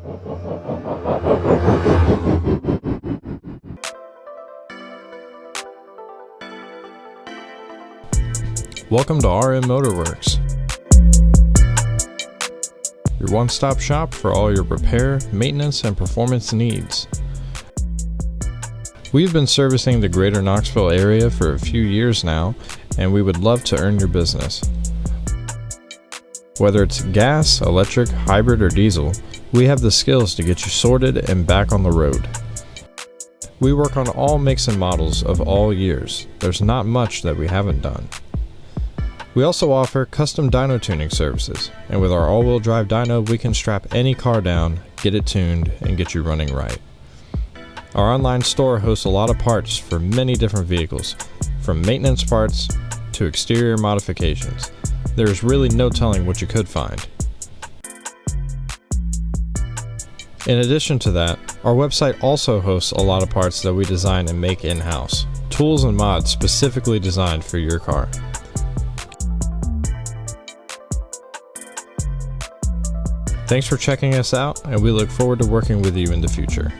Welcome to RM Motorwerks, your one-stop shop for all your repair, maintenance, and performance needs. We've been servicing the greater Knoxville area for a few years now, and we would love to earn your business. Whether it's gas, electric, hybrid, or diesel, we have the skills to get you sorted and back on the road. We work on all makes and models of all years. There's not much that we haven't done. We also offer custom dyno tuning services, and with our all-wheel drive dyno, we can strap any car down, get it tuned, and get you running right. Our online store hosts a lot of parts for many different vehicles, from maintenance parts to exterior modifications. There is really no telling what you could find. In addition to that, our website also hosts a lot of parts that we design and make in-house, tools and mods specifically designed for your car. Thanks for checking us out, and we look forward to working with you in the future.